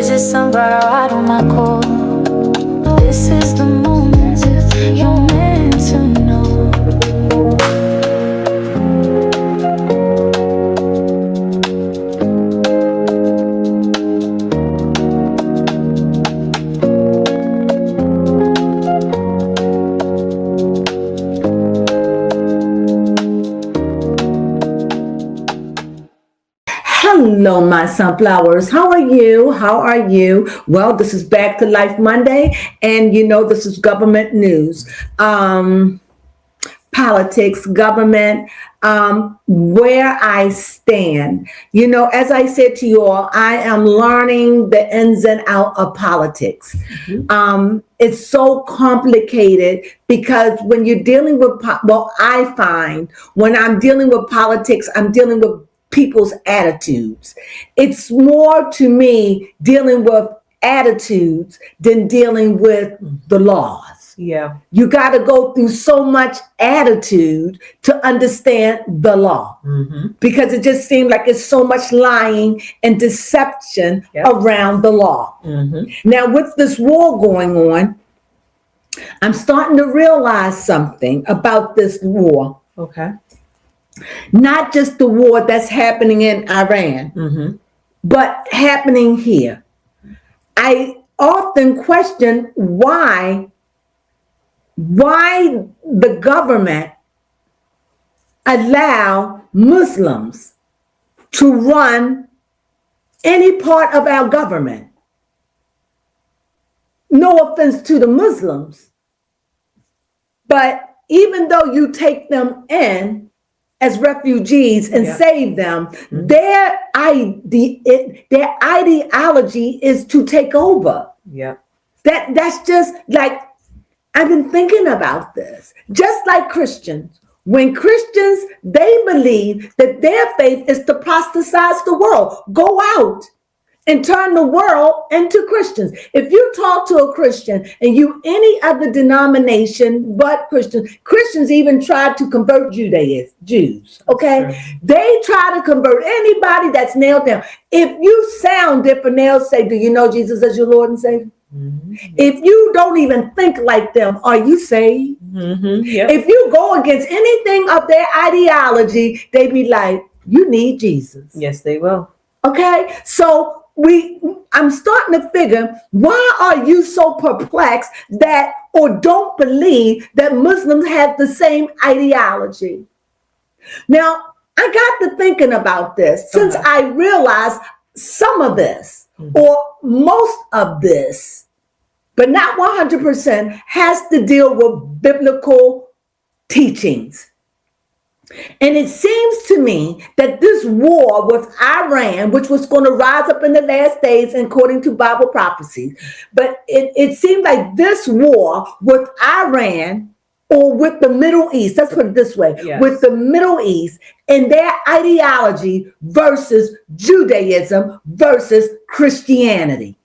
Resistant, but I ride on my core. This is the moment you're meant to know. Hello, my sunflowers. How are you? How are you? Well, this is Back to Life Monday, and you know this is government news, politics, government, where I stand. You know, as I said to you all, I am learning the ins and out of politics. It's so complicated because when you're dealing with, I find when I'm dealing with politics, I'm dealing with people's attitudes. It's more to me dealing with attitudes than dealing with the laws. Yeah. You got to go through so much attitude to understand the law, because it just seems like it's so much lying and deception around the law. Now, with this war going on, I'm starting to realize something about this war. Okay. Not just the war that's happening in Iran, but happening here. I often question why the government allow Muslims to run any part of our government. No offense to the Muslims, but even though you take them in as refugees and save them, their ideology is to take over. Yeah. That's just like, I've been thinking about this. Just like Christians, when Christians, they believe that their faith is to proselytize the world. Go out and turn the world into Christians. If you talk to a Christian and you any other denomination but Christians even tried to convert Jews, okay? Sure. They try to convert anybody that's nailed down. If you sound different, they'll say, do you know Jesus as your Lord and Savior? If you don't even think like them, are you saved? If you go against anything of their ideology, they be like, you need Jesus. Yes, they will. Okay, so I'm starting to figure, why are you so perplexed that or don't believe that Muslims have the same ideology? Now, I got to thinking about this since I realized some of this or most of this, but not 100%, has to deal with biblical teachings. And it seems to me that this war with Iran, which was going to rise up in the last days according to Bible prophecies, but it seemed like this war with Iran or with the Middle East, let's put it this way, with the Middle East and their ideology versus Judaism versus Christianity.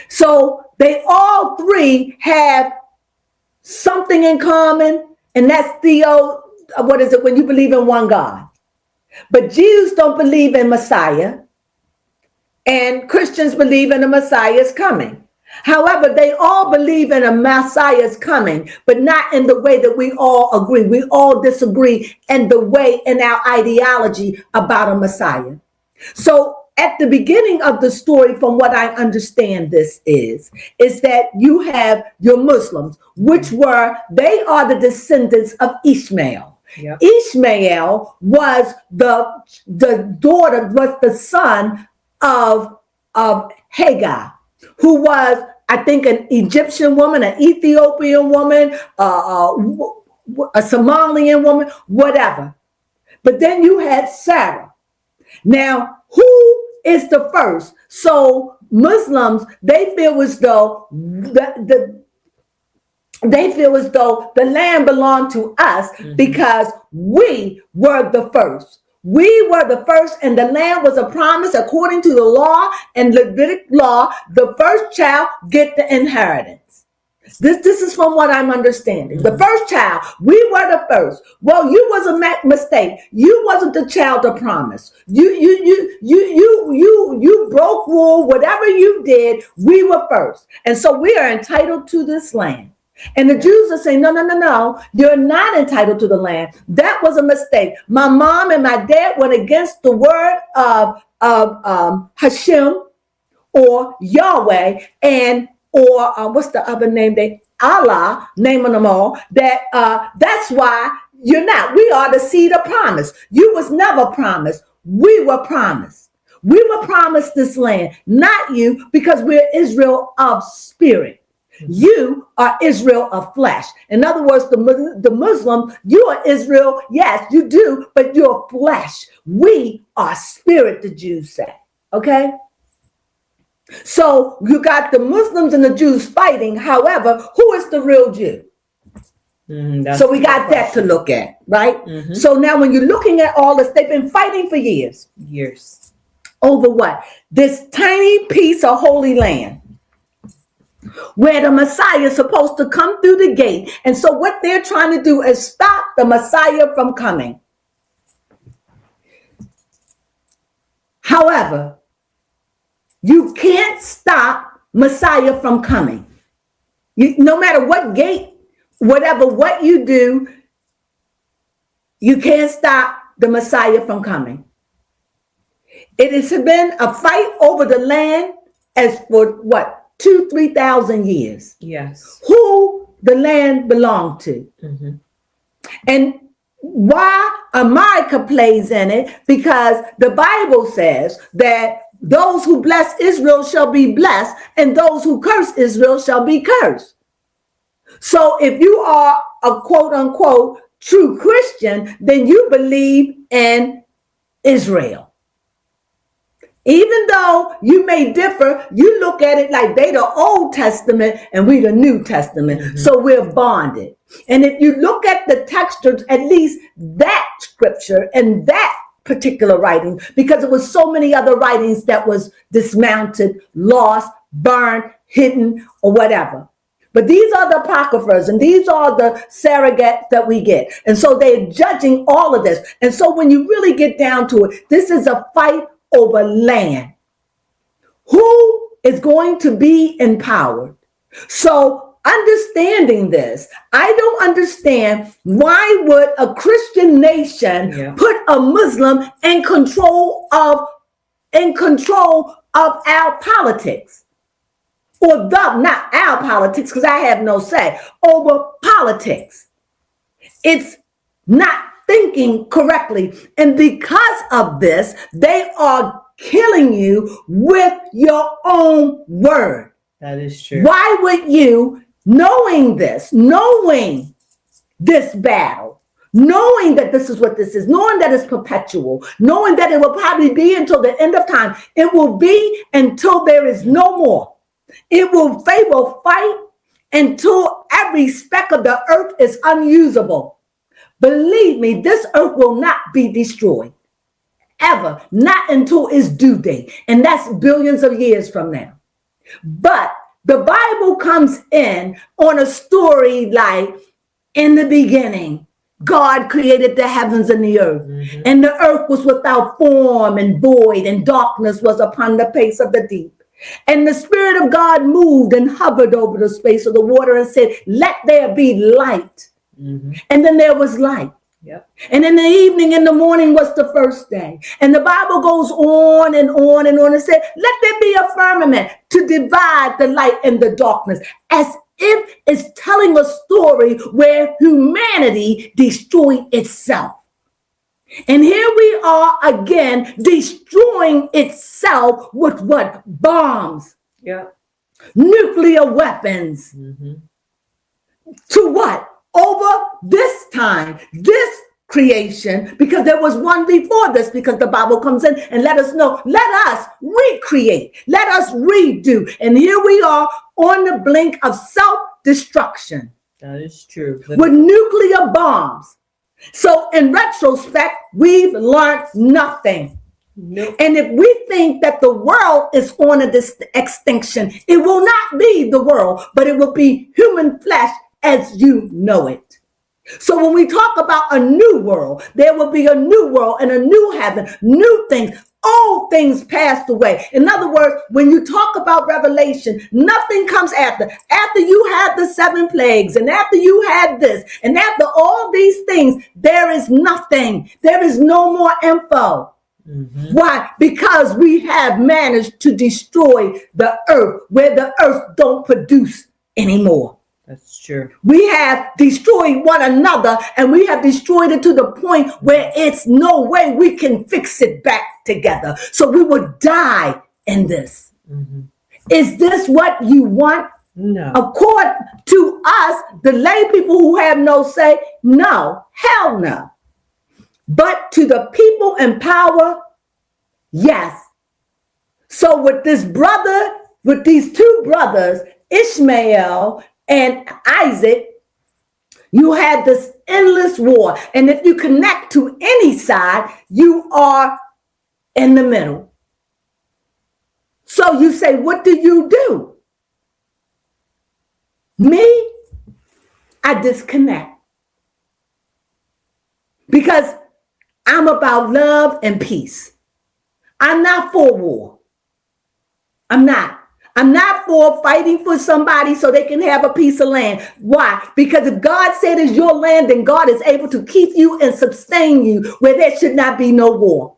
So they all three have something in common, and that's when you believe in one God. But Jews don't believe in Messiah, and Christians believe in the Messiah's coming. However, they all believe in a Messiah's coming, but not in the way that we all agree. We all disagree in the way in our ideology about a Messiah. So at the beginning of the story, from what I understand this is that you have your Muslims, they are the descendants of Ishmael. Yep. Ishmael was the son of Hagar, who was, I think, an Egyptian woman, an Ethiopian woman, a Somalian woman, whatever. But then you had Sarah. Now, who is the first? So Muslims, they feel as though the land belonged to us because we were the first. We were the first, and the land was a promise according to the law and Levitic law. The first child get the inheritance. This is from what I'm understanding. The first child, we were the first. Well, you was a mistake. You wasn't the child of promise. You broke rule. Whatever you did, we were first, and so we are entitled to this land. And the Jews are saying, no, no, no, no, you're not entitled to the land. That was a mistake. My mom and my dad went against the word of Hashem or Yahweh or what's the other name? Allah, naming them all. That's why you're not. We are the seed of promise. You was never promised. We were promised. We were promised this land, not you, because we're Israel of spirit. You are Israel of flesh. In other words, the Muslim, you are Israel. Yes, you do, but you're flesh. We are spirit, the Jews say. Okay? So you got the Muslims and the Jews fighting. However, who is the real Jew? So we got that to look at, right? So now when you're looking at all this, they've been fighting for years. Over what? This tiny piece of holy land where the Messiah is supposed to come through the gate. And so what they're trying to do is stop the Messiah from coming. However, you can't stop Messiah from coming. No matter what gate, what you do, you can't stop the Messiah from coming. It has been a fight over the land as for what, 2,000-3,000 years. Yes. Who the land belonged to. And why America plays in it, because the Bible says that those who bless Israel shall be blessed, and those who curse Israel shall be cursed. So if you are a quote unquote true Christian, then you believe in Israel. Even though you may differ, you look at it like they the Old Testament and we the New Testament. So we're bonded. And if you look at the textures, at least that scripture and that particular writing, because it was so many other writings that was dismounted, lost, burned, hidden, or whatever. But these are the apocryphas and these are the surrogates that we get. And so they're judging all of this. And so when you really get down to it, this is a fight over land. Who is going to be empowered? So understanding this, I don't understand why would a Christian nation put a Muslim in control of our politics. Or not our politics, because I have no say, over politics. It's not thinking correctly. And because of this, they are killing you with your own word. That is true. Why would you, knowing this battle, knowing that this is what this is, knowing that it's perpetual, knowing that it will probably be until the end of time, it will be until there is no more. They will fight until every speck of the earth is unusable. Believe me, this earth will not be destroyed. Ever. Not until its due date. And that's billions of years from now. But the Bible comes in on a story like, in the beginning, God created the heavens and the earth. And the earth was without form and void, and darkness was upon the face of the deep. And the Spirit of God moved and hovered over the space of the water and said, let there be light. And then there was light. And in the evening, in the morning was the first day. And the Bible goes on and on and on and said, let there be a firmament to divide the light and the darkness, as if it's telling a story where humanity destroyed itself. And here we are again, destroying itself with what? Bombs. Nuclear weapons. To what? Over this time, this creation, because there was one before this, because the Bible comes in and let us know, let us recreate, let us redo. And here we are on the blink of self-destruction. That is true. With nuclear bombs. So in retrospect, we've learned nothing. Nope. And if we think that the world is on a extinction, it will not be the world, but it will be human flesh as you know it. So when we talk about a new world, there will be a new world and a new heaven, new things. Old things passed away. In other words, when you talk about Revelation, nothing comes after. After you had the 7 plagues, and after you had this, and after all these things, there is nothing. There is no more info. Mm-hmm. Why? Because we have managed to destroy the earth where the earth don't produce anymore. That's true. We have destroyed one another, and we have destroyed it to the point where it's no way we can fix it back together. So we would die in this. Mm-hmm. Is this what you want? No. According to us, the lay people who have no say, no, hell no. But to the people in power, yes. So with this brother, with these 2 brothers, Ishmael and Isaac, you had this endless war. And if you connect to any side, you are in the middle. So you say, what do you do? Me, I disconnect. Because I'm about love and peace. I'm not for war. I'm not. I'm not for fighting for somebody so they can have a piece of land. Why? Because if God said it's your land, then God is able to keep you and sustain you where there should not be no war.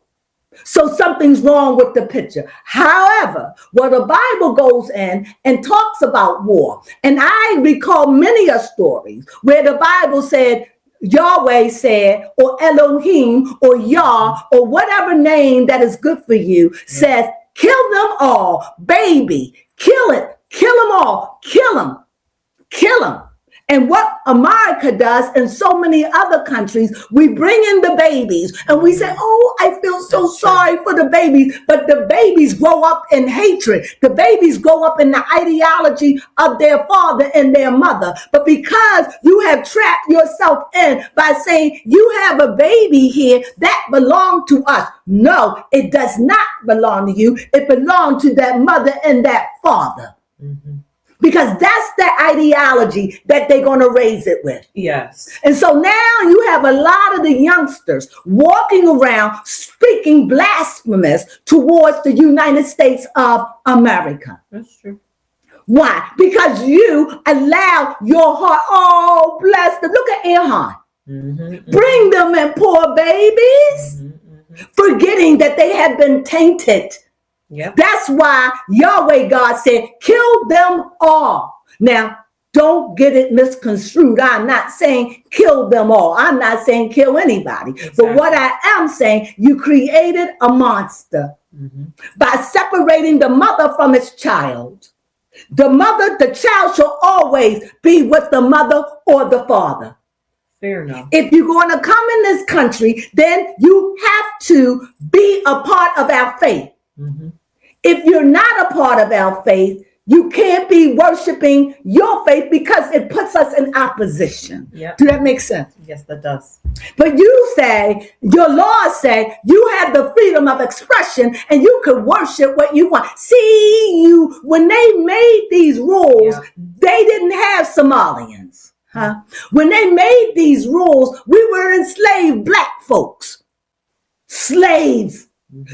So something's wrong with the picture. However, what the Bible goes in and talks about war, and I recall many a stories where the Bible said, Yahweh said, or Elohim, or Yah, or whatever name that is good for you, says, kill them all, baby, kill it, kill them all, kill them. And what America does and so many other countries, we bring in the babies and we say, oh, I feel so sorry for the babies. But the babies grow up in hatred. The babies grow up in the ideology of their father and their mother. But because you have trapped yourself in by saying you have a baby here that belongs to us. No, it does not belong to you. It belongs to that mother and that father. Mm-hmm. Because that's the ideology that they're going to raise it with. Yes. And so now you have a lot of the youngsters walking around speaking blasphemous towards the United States of America. That's true. Why? Because you allow your heart, oh, bless them. Look at Erhan. Mm-hmm, mm-hmm. Bring them in, poor babies. Mm-hmm, mm-hmm. Forgetting that they have been tainted. Yep. That's why Yahweh God said, kill them all. Now, don't get it misconstrued. I'm not saying kill them all. I'm not saying kill anybody. Exactly. But what I am saying, you created a monster by separating the mother from its child. The child shall always be with the mother or the father. Fair enough. If you're going to come in this country, then you have to be a part of our faith. Mm-hmm. If you're not a part of our faith, you can't be worshiping your faith because it puts us in opposition. Yep. Do that make sense? Yes, that does. But you say, your laws say, you have the freedom of expression and you can worship what you want. See, when they made these rules, they didn't have Somalians. Huh? When they made these rules, we were enslaved black folks. Slaves.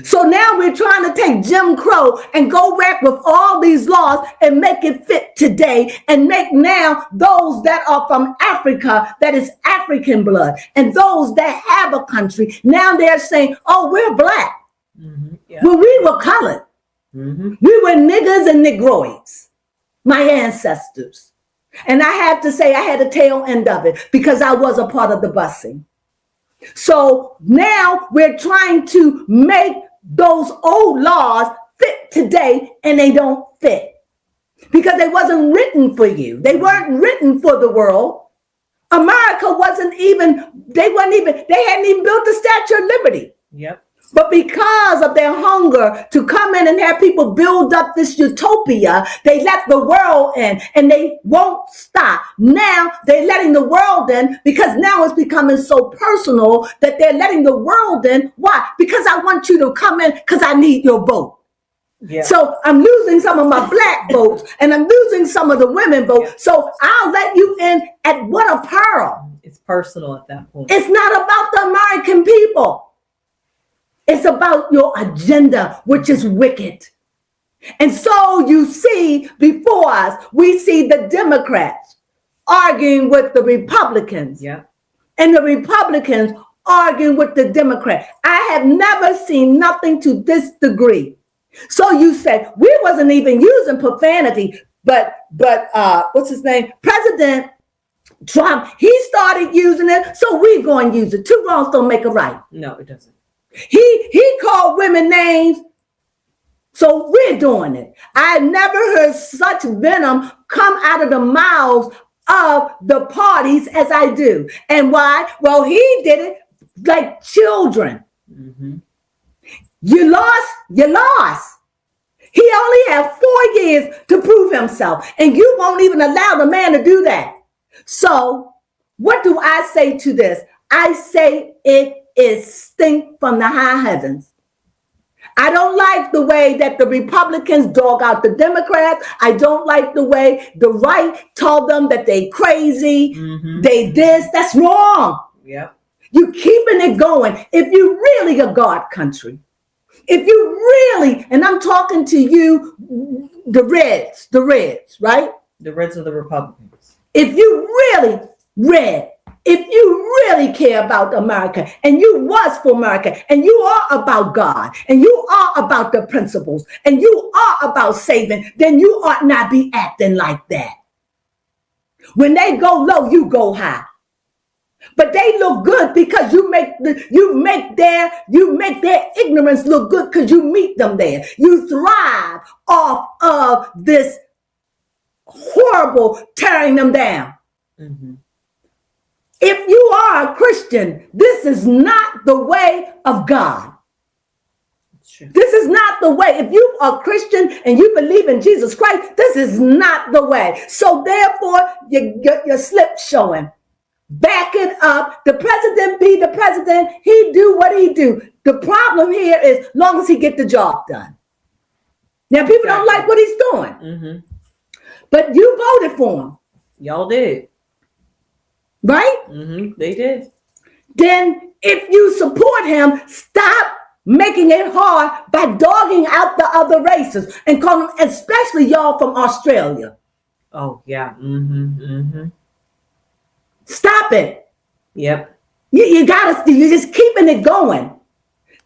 So now we're trying to take Jim Crow and go back with all these laws and make it fit today and make now those that are from Africa, that is African blood, and those that have a country, now they're saying, oh, we're black. Mm-hmm. Yeah. Well, we were colored. Mm-hmm. We were niggers and negroids, my ancestors. And I have to say I had a tail end of it because I was a part of the busing. So now we're trying to make those old laws fit today, and they don't fit because they wasn't written for you. They weren't written for the world. America they hadn't even built the Statue of Liberty. Yep. But because of their hunger to come in and have people build up this utopia, they let the world in and they won't stop. Now they're letting the world in because now it's becoming so personal that they're letting the world in. Why? Because I want you to come in because I need your vote. Yeah. So I'm losing some of my black votes and I'm losing some of the women votes. Yeah. So I'll let you in at what a pearl. It's personal at that point. It's not about the American people. It's about your agenda, which is wicked. And so you see before us, we see the Democrats arguing with the Republicans. Yeah. And the Republicans arguing with the Democrats. I have never seen nothing to this degree. So you said we wasn't even using profanity, but what's his name? President Trump, he started using it, so we're going to use it. Two wrongs don't make a right. No, it doesn't. He called women names, so we're doing it. I never heard such venom come out of the mouths of the parties as I do. And why? Well, he did it like children. Mm-hmm. You lost. He only had 4 years to prove himself, and you won't even allow the man to do that. So what do I say to this? I say it is stink from the high heavens. I don't like the way that the Republicans dog out the Democrats. I don't like the way the right told them that they crazy, they this. That's wrong. Yeah. You keeping it going. If you really a God country, if you really, and I'm talking to you, the Reds, right? The Reds are the Republicans. If you really red, if you really care about America and you was for America and you are about God and you are about the principles and you are about saving, then you ought not be acting like that. When they go low, you go high. But they look good because you make their ignorance look good because you meet them there. You thrive off of this horrible tearing them down. Mm-hmm. If you are a Christian, this is not the way of God. This is not the way. If you are Christian and you believe in Jesus Christ, this is not the way. So therefore, your slip showing. Back it up. The president be the president. He do what he do. The problem here is long as he get the job done. Now, people don't like what he's doing. Mm-hmm. But you voted for him. Y'all did. Right? Mm-hmm. They did. Then if you support him, stop making it hard by dogging out the other races and calling them, especially y'all from Australia. Oh, yeah. Mm-hmm. Mm-hmm. Stop it. Yep. You're just keeping it going.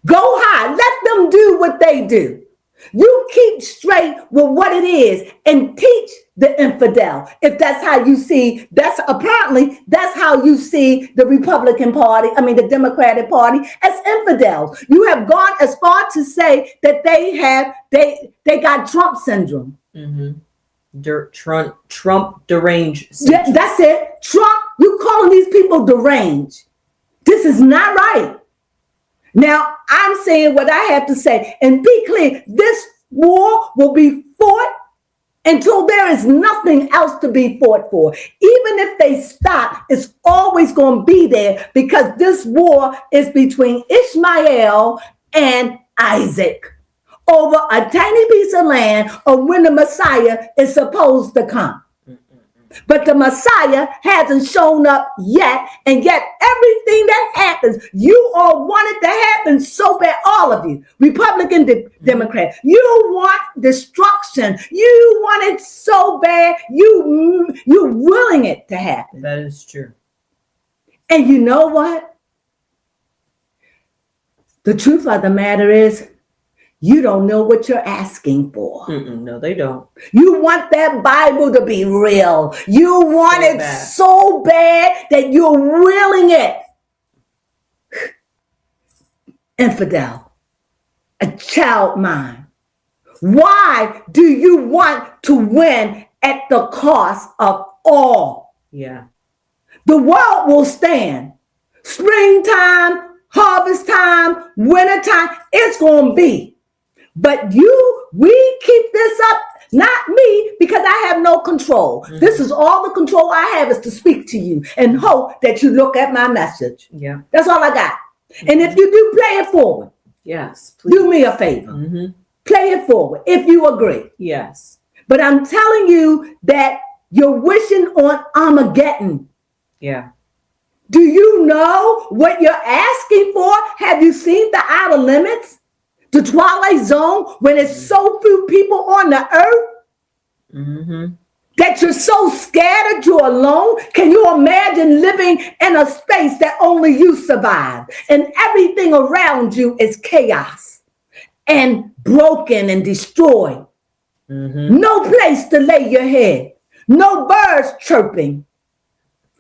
Go high. Let them do what they do. You keep straight with what it is and teach the infidel. If that's how you see, that's how you see the Republican Party, the Democratic Party as infidels. You have gone as far to say that they got Trump syndrome. Mm-hmm. Trump deranged. Yeah, that's it. Trump, you calling these people deranged. This is not right. Now, I'm saying what I have to say. And be clear, this war will be fought until there is nothing else to be fought for. Even if they stop, it's always going to be there because this war is between Ishmael and Isaac over a tiny piece of land of when the Messiah is supposed to come. But the Messiah hasn't shown up yet, and yet everything that happens, you all want it to happen so bad, all of you, Republican, Democrat, you want destruction. You want it so bad, you're willing it to happen. That is true. And you know what? The truth of the matter is, you don't know what you're asking for. No, they don't. You want that Bible to be real. You want it so bad that you're willing it. Infidel, a child mind. Why do you want to win at the cost of all? Yeah. The world will stand. Springtime, harvest time, winter time, it's going to be. But we keep this up, not me, because I have no control. Mm-hmm. This is all the control I have is to speak to you and hope that you look at my message. Yeah. That's all I got. Mm-hmm. And if you do, play it forward. Yes, please. Do me a favor. Mm-hmm. Play it forward if you agree. Yes. But I'm telling you that you're wishing on Armageddon. Yeah. Do you know what you're asking for? Have you seen the outer limits? The twilight zone, when there's so few people on the earth that you're so scattered, you're alone. Can you imagine living in a space that only you survive and everything around you is chaos and broken and destroyed? No place to lay your head, no birds chirping,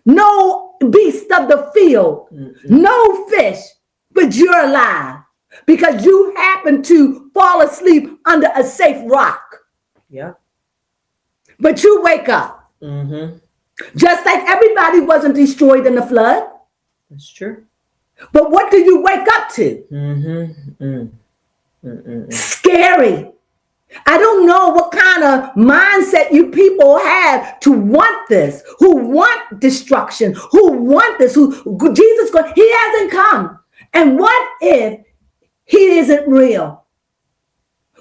no beast of the field, no fish, but you're alive. Because you happen to fall asleep under a safe rock. Yeah. But you wake up. Just like everybody wasn't destroyed in the flood. That's true. But what do you wake up to? Scary. I don't know what kind of mindset you people have to want this, who want destruction, who want this, he hasn't come. And what if he isn't real?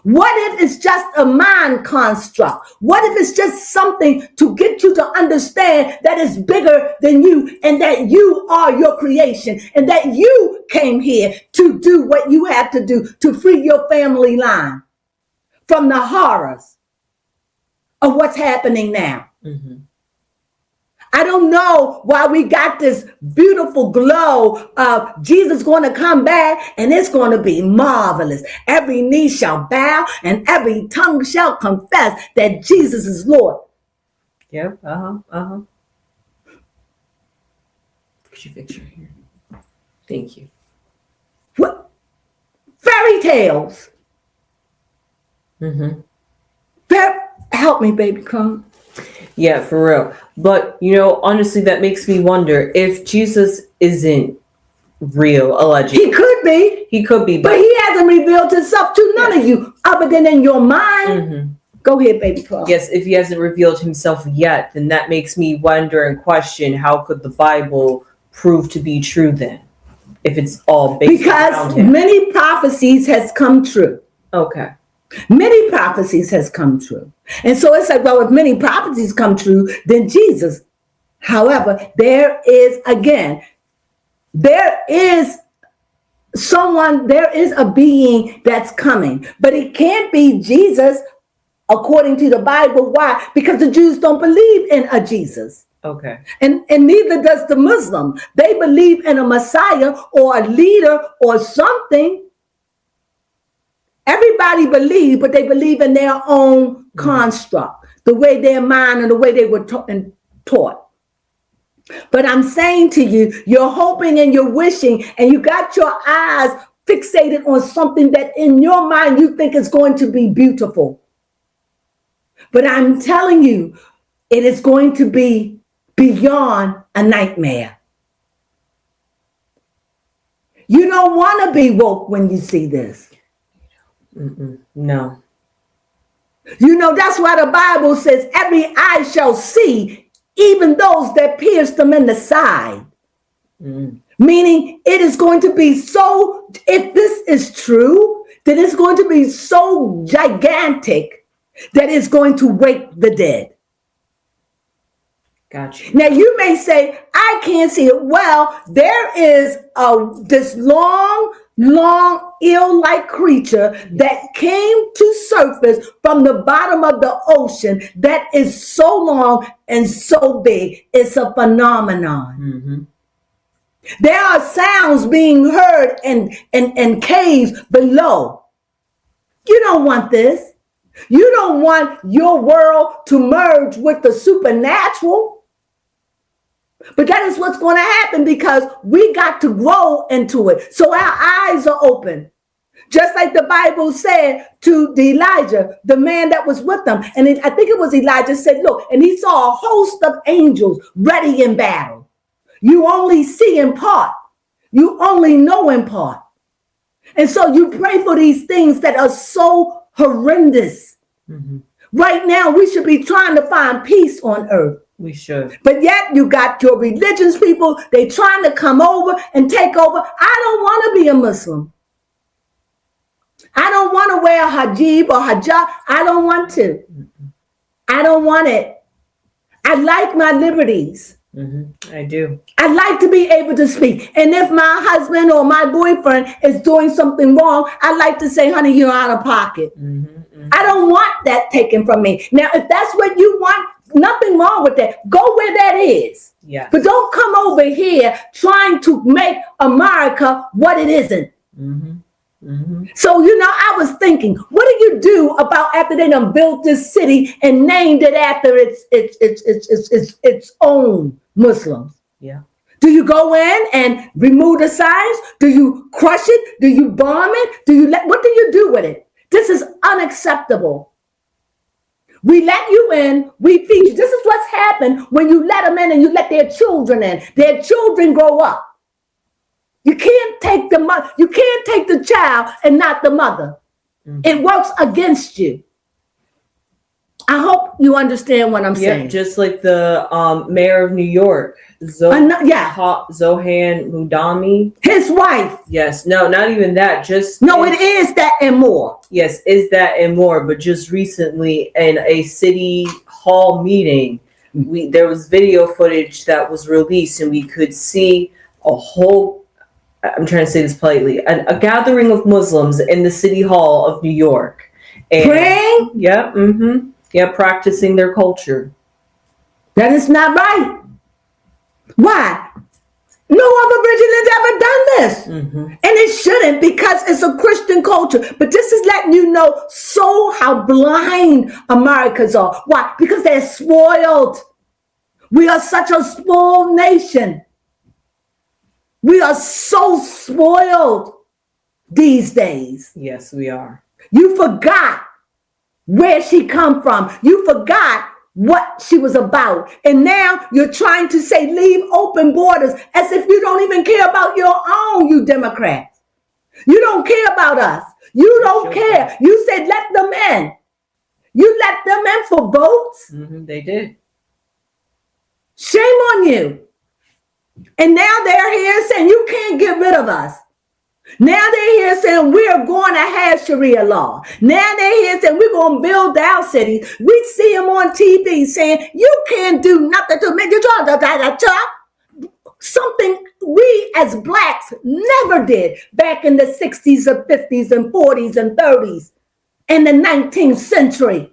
What if it's just a mind construct? What if it's just something to get you to understand that it's bigger than you and that you are your creation and that you came here to do what you have to do to free your family line from the horrors of what's happening now? I don't know why we got this beautiful glow of Jesus going to come back and it's going to be marvelous. Every knee shall bow and every tongue shall confess that Jesus is Lord. Yep. Could you fix your hair? Thank you. What? Fairy tales. Help me, baby, come. Yeah, for real. But, honestly, that makes me wonder if Jesus isn't real, allegedly. He could be. He could be. But he hasn't revealed himself to none of you other than in your mind. Go ahead, baby. Carl. Yes, if he hasn't revealed himself yet, then that makes me wonder and question how could the Bible prove to be true then? If it's all based because many prophecies has come true. Okay. Many prophecies has come true. And so it's like, well, if many prophecies come true, then Jesus. However, there is a being that's coming, but it can't be Jesus according to the Bible. Why? Because the Jews don't believe in a Jesus. Okay. And neither does the Muslim. They believe in a Messiah or a leader or something. Everybody believes, but they believe in their own construct, the way their mind and the way they were taught. But I'm saying to you, you're hoping and you're wishing, and you got your eyes fixated on something that in your mind you think is going to be beautiful. But I'm telling you, it is going to be beyond a nightmare. You don't want to be woke when you see this. No. That's why the Bible says every eye shall see, even those that pierced them in the side. Meaning it is going to be so, if this is true, then it's going to be so gigantic that it's going to wake the dead. Gotcha. Now you may say, I can't see it. Well, there is this long, eel-like creature that came to surface from the bottom of the ocean that is so long and so big. It's a phenomenon. There are sounds being heard in caves below. You don't want this. You don't want your world to merge with the supernatural. But that is what's going to happen because we got to grow into it. So our eyes are open. Just like the Bible said to Elijah, the man that was with them. And I think it was Elijah said, look, and he saw a host of angels ready in battle. You only see in part. You only know in part. And so you pray for these things that are so horrendous. Mm-hmm. Right now, we should be trying to find peace on earth. We should. But yet you got your religious people, they trying to come over and take over. I don't want to be a Muslim. I don't want to wear a hijab or hijab. I don't want to. I don't want it. I like my liberties. Mm-hmm. I do. I like to be able to speak. And if my husband or my boyfriend is doing something wrong, I like to say, honey, you're out of pocket. Mm-hmm. Mm-hmm. I don't want that taken from me. Now, if that's what you want, nothing wrong with that. Go where that is. Yeah. But don't come over here trying to make America what it isn't. Mm-hmm. Mm-hmm. So, I was thinking, what do you do about after they done built this city and named it after its own Muslims? Yeah. Do you go in and remove the signs? Do you crush it? Do you bomb it? What do you do with it? This is unacceptable. We let you in, we feed you. This is what's happened when you let them in and you let their children in. Their children grow up. You can't take the mother, you can't take the child and not the mother. Mm-hmm. It works against you. I hope you understand what I'm saying. Just like the mayor of New York, Zohan Mudami. His wife. Yes. No, not even that. It is that and more. Yes, is that and more. But just recently in a city hall meeting, there was video footage that was released and we could see a whole, I'm trying to say this politely, a gathering of Muslims in the city hall of New York. And, praying? Yeah, mm-hmm. Yeah, practicing their culture. That is not right. Why? No other religion has ever done this. Mm-hmm. And it shouldn't, because it's a Christian culture. But this is letting you know how blind Americans are. Why? Because they're spoiled. We are such a spoiled nation. We are so spoiled these days. Yes, we are. You forgot where she come from. You forgot what she was about. And now you're trying to say leave open borders as if you don't even care about your own, you Democrats. You don't care about us. You don't care. You said let them in. You let them in for votes. Mm-hmm, they did. Shame on you. And now they're here saying you can't get rid of us. Now they're here saying we're going to have Sharia law. Now they're here saying we're going to build our cities. We see them on TV saying you can't do nothing to make you something we as blacks never did back in the 60s and 50s and 40s and 30s in the 19th century.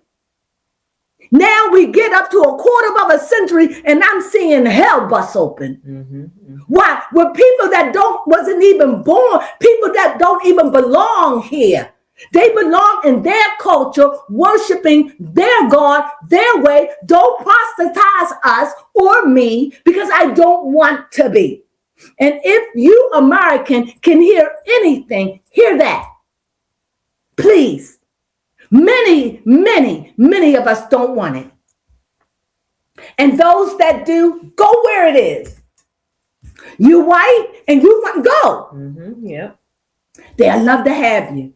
Now we get up to a quarter of a century and I'm seeing hell bust open. Mm-hmm, mm-hmm. Why? With people that wasn't even born, people that don't even belong here. They belong in their culture, worshiping their God, their way. Don't proselytize us or me because I don't want to be. And if you American can hear anything, hear that. Please. Many of us don't want it. And those that do, go where it is. You white and you want go. Mm-hmm, yeah. They'd love to have you.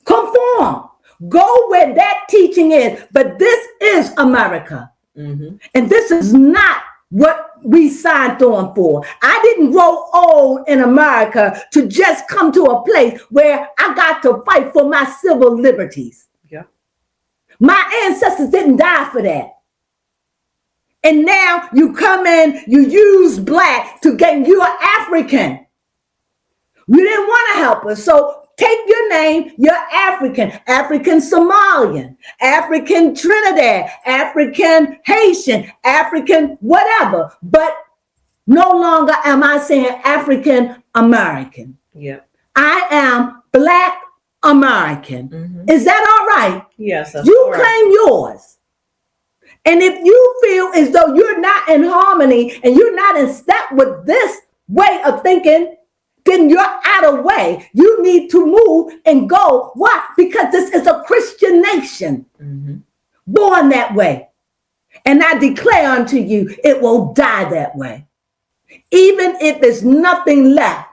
Conform. Go where that teaching is. But this is America. Mm-hmm. And this is not what we signed on for. I didn't grow old in America to just come to a place where I got to fight for my civil liberties. My ancestors didn't die for that. And now you come in, you use black to get you are African. We didn't want to help us. So take your name, you're African, African Somalian, African Trinidad, African Haitian, African whatever. But no longer am I saying African American. Yeah. I am Black American. Mm-hmm. Is that all right? Yes. You claim yours. And if you feel as though you're not in harmony and you're not in step with this way of thinking, then you're out of way. You need to move and go. Why? Because this is a Christian nation, mm-hmm. born that way. And I declare unto you, it will die that way. Even if there's nothing left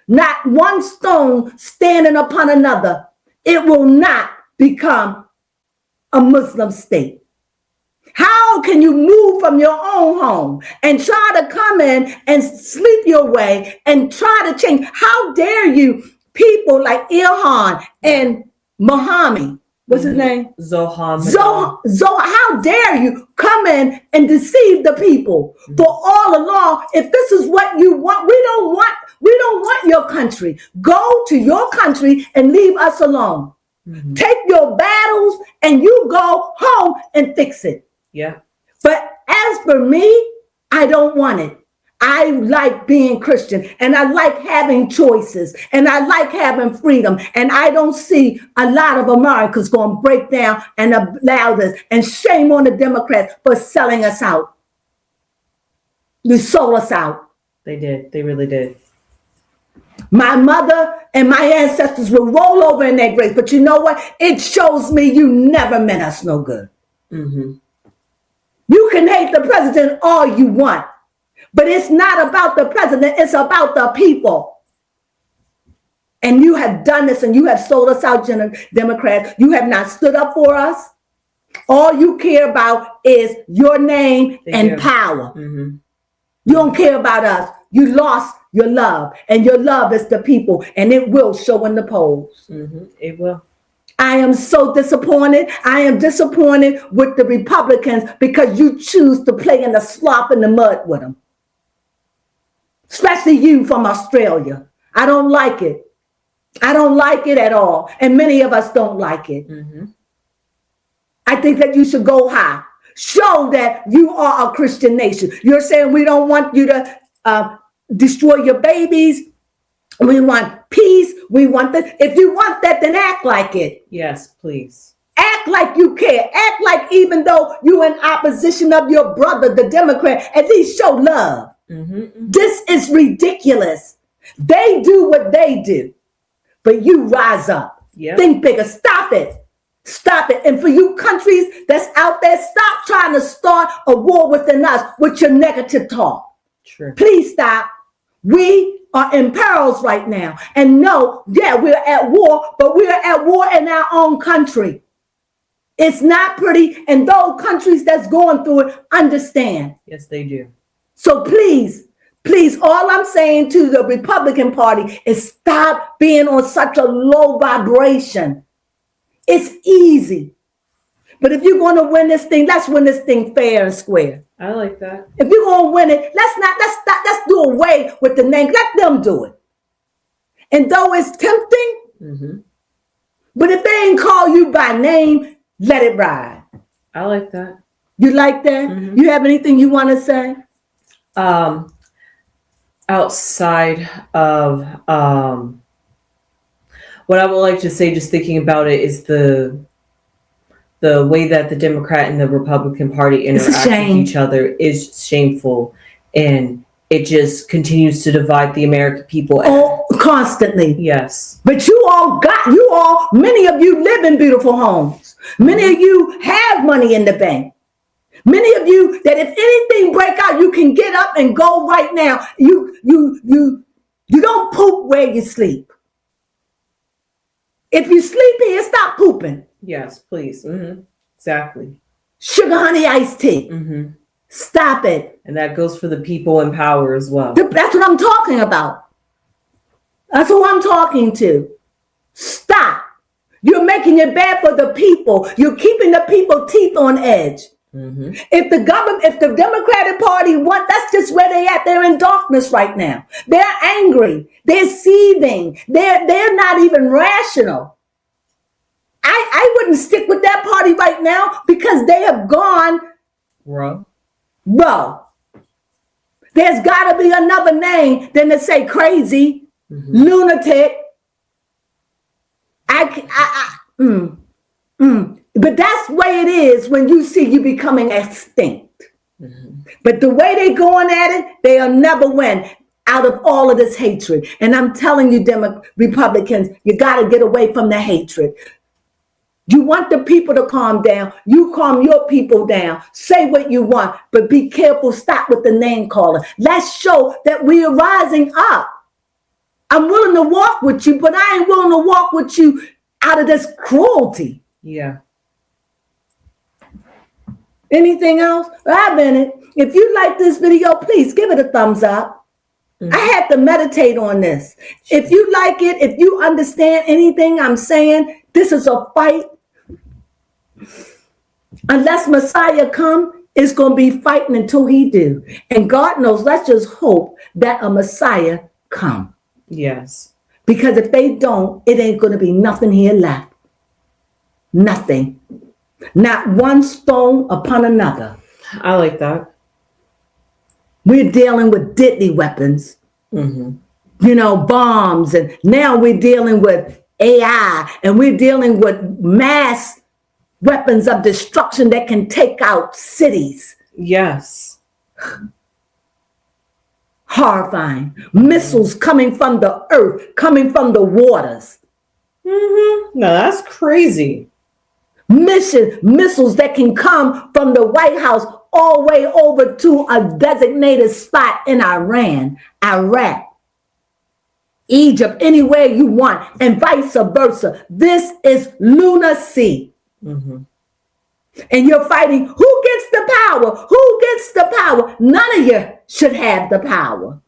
not one stone standing upon another, it will not become a Muslim state. How can you move from your own home and try to come in and sleep your way and try to change? How dare you, people like Ilhan and Muhammad, what's his name? Zohar. How dare you come in and deceive the people? For all along, if this is what you want, we don't want your country. Go to your country and leave us alone. Take your battles and you go home and fix it. Yeah. But as for me, I don't want it. I like being Christian and I like having choices and I like having freedom. And I don't see a lot of Americans going to break down and allow this. And shame on the Democrats for selling us out. You sold us out. They did. They really did. My mother and my ancestors will roll over in their graves. But you know what? It shows me you never meant us no good. You can hate the president all you want, but it's not about the president. It's about the people. And you have done this and you have sold us out, Democrats. You have not stood up for us. All you care about is your name and power. You don't care about us. You lost your love, and your love is the people, and it will show in the polls. It will. I am so disappointed. I am disappointed with the Republicans because you choose to play in the slop in the mud with them. Especially you from Australia. I don't like it. I don't like it at all. And many of us don't like it. I think that you should go high. Show that you are a Christian nation. You're saying we don't want you to destroy your babies. We want peace. We want that. If you want that, then act like it. Yes, please. Act like you care. Act like even though you're in opposition of your brother, the Democrat, at least show love. This is ridiculous. They do what they do, but you rise up. Think bigger. Stop it. Stop it. And for you countries that's out there, stop trying to start a war within us with your negative talk. Please stop. We are in perils right now. And no, we're at war, but we're at war in our own country. It's not pretty. And those countries that's going through it understand. Yes, they do. So please, all I'm saying to the Republican Party is stop being on such a low vibration. It's easy. But if you're going to win this thing, let's win this thing fair and square. I like that. If you're going to win it, let's do away with the name. Let them do it. And though it's tempting, but if they ain't call you by name, let it ride. I like that. You like that? You have anything you want to say? Outside of what I would like to say, just thinking about it, is the way that the Democrat and the Republican Party interact with each other is shameful, and it just continues to divide the American people. Constantly. Yes. But many of you live in beautiful homes. Many of you have money in the bank. Many of you that if anything break out, you can get up and go right now. You don't poop where you sleep. If you sleep here, stop pooping. Yes, please. Exactly. Sugar honey iced tea. Stop it. And that goes for the people in power as well. That's what I'm talking about. That's who I'm talking to. Stop. You're making it bad for the people. You're keeping the people teeth on edge. If the Democratic Party that's just where they at. They're in darkness right now. They're angry. They're seething. They're not even rational. I wouldn't stick with that party right now because they have gone Bro. There's got to be another name than to say crazy, lunatic. But that's the way it is when you see you becoming extinct. But the way they going at it, they'll never win out of all of this hatred. And I'm telling you, Republicans, you got to get away from the hatred. You want the people to calm down. You calm your people down. Say what you want, but be careful. Stop with the name calling. Let's show that we are rising up. I'm willing to walk with you, but I ain't willing to walk with you out of this cruelty. Yeah. Anything else? I've been it. If you like this video, please give it a thumbs up. I had to meditate on this. If you like it, if you understand anything I'm saying, this is a fight. Unless Messiah come, it's going to be fighting until he do. And God knows, let's just hope that a Messiah come. Yes. Because if they don't, it ain't going to be nothing here left. Nothing. Not one stone upon another. I like that. We're dealing with deadly weapons, bombs. And now we're dealing with AI, and we're dealing with mass weapons of destruction that can take out cities. Yes. Horrifying. Missiles coming from the earth, coming from the waters. No, that's crazy. Missiles that can come from the White House all the way over to a designated spot in Iran, Iraq, Egypt, anywhere you want, and vice versa. This is lunacy. And you're fighting, who gets the power? Who gets the power? None of you should have the power.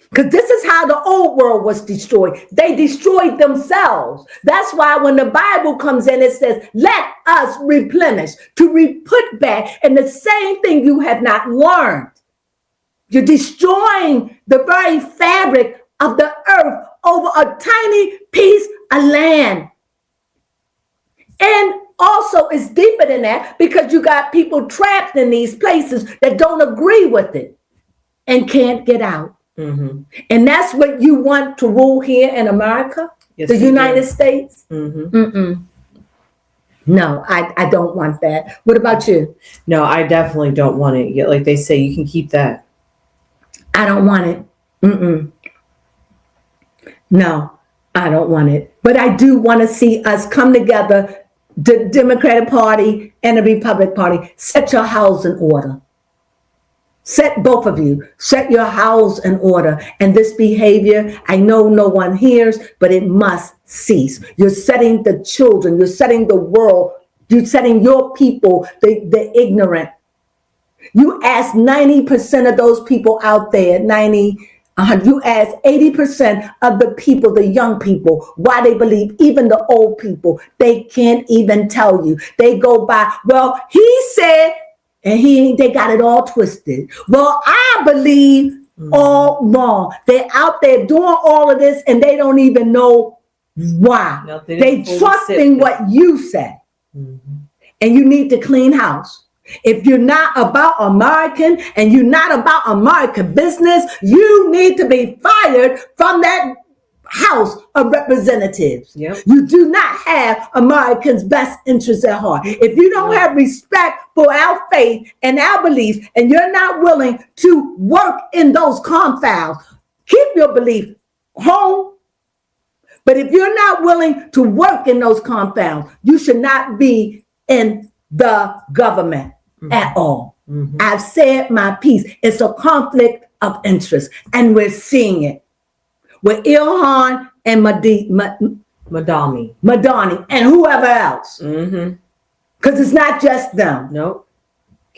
Because this is how the old world was destroyed. They destroyed themselves. That's why when the Bible comes in, it says, let us replenish, to put back. And the same thing you have not learned. You're destroying the very fabric of the earth over a tiny piece of land. And also it's deeper than that, because you got people trapped in these places that don't agree with it and can't get out. And that's what you want to rule here in America, yes, the United States? No, I don't want that. What about you? No, I definitely don't want it. Yet, like they say, you can keep that. I don't want it. No, I don't want it. But I do want to see us come together, the Democratic Party and the Republican Party. Set your house in order. Set both of you, set your house in order. And this behavior, I know no one hears, but it must cease. You're setting the children, you're setting the world, you're setting your people, the ignorant. You ask 90% of those people out there, 90, 100, you ask 80% of the people, the young people, why they believe, even the old people, they can't even tell you. They go by, well, he said, and they got it all twisted. Well, I believe all wrong. They're out there doing all of this and they don't even know why. No, they trusting what you say. And you need to clean house. If you're not about American and you're not about American business, you need to be fired from that House of Representatives. You do not have Americans' best interests at heart. If you don't have respect for our faith and our beliefs, and you're not willing to work in those confounds, keep your belief home. But if you're not willing to work in those confounds, you should not be in the government at all. I've said my piece. It's a conflict of interest, and we're seeing it with Ilhan and Madani and whoever else. Because it's not just them. Nope.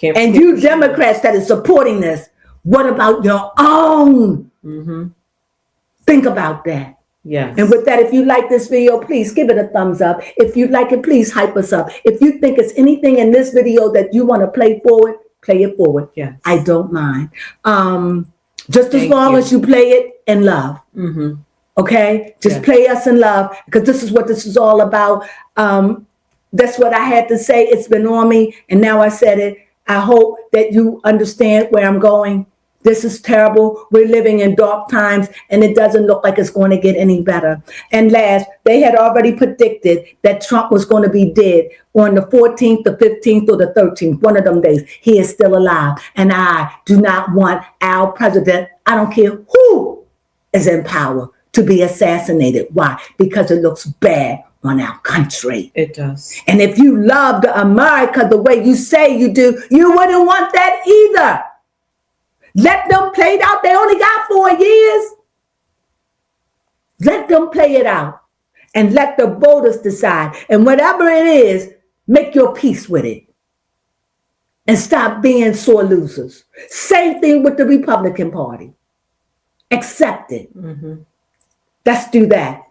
And you Democrats that is supporting this, what about your own? Think about that. Yes. And with that, if you like this video, please give it a thumbs up. If you like it, please hype us up. If you think it's anything in this video that you want to play forward, play it forward. Yes. I don't mind. Just as long as you play it in love. Okay? Just play us in love, because this is what this is all about. That's what I had to say. It's been on me, and now I said it. I hope that you understand where I'm going. This is terrible. We're living in dark times, and it doesn't look like it's going to get any better. And last, they had already predicted that Trump was going to be dead on the 14th, the 15th, or the 13th, one of them days. He is still alive. And I do not want our president, I don't care who is in power, to be assassinated. Why? Because it looks bad on our country. It does. And if you loved America the way you say you do, you wouldn't want that either. Let them play it out. They only got 4 years. Let them play it out and let the voters decide. And whatever it is, make your peace with it. And stop being sore losers. Same thing with the Republican Party. Accept it. Mm-hmm. Let's do that.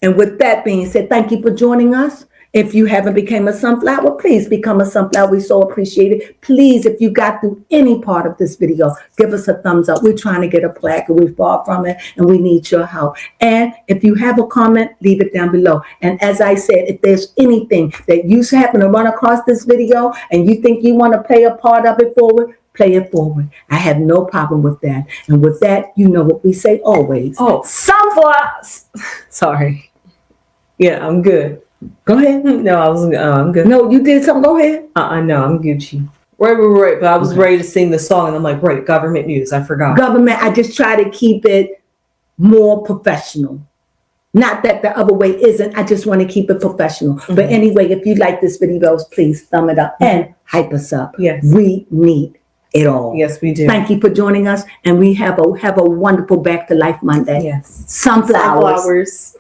And with that being said, thank you for joining us. If you haven't become a sunflower, please become a sunflower. We so appreciate it. Please, if you got through any part of this video, give us a thumbs up. We're trying to get a plaque and we're far from it and we need your help. And if you have a comment, leave it down below. And as I said, if there's anything that you happen to run across this video and you think you want to play a part of it forward, play it forward. I have no problem with that. And with that, you know what we say always. Oh, sunflowers. Sorry. Yeah, I'm good. Go ahead. No, I'm good. No, you did something. Go ahead. No, I'm Gucci. Right. But I was ready to sing the song, and I'm like, right, government news. I forgot. Government, I just try to keep it more professional. Not that the other way isn't. I just want to keep it professional. Mm-hmm. But anyway, if you like this video, please thumb it up and hype us up. Yes. We need it all. Yes, we do. Thank you for joining us, and we have a wonderful Back to Life Monday. Yes. Sunflowers.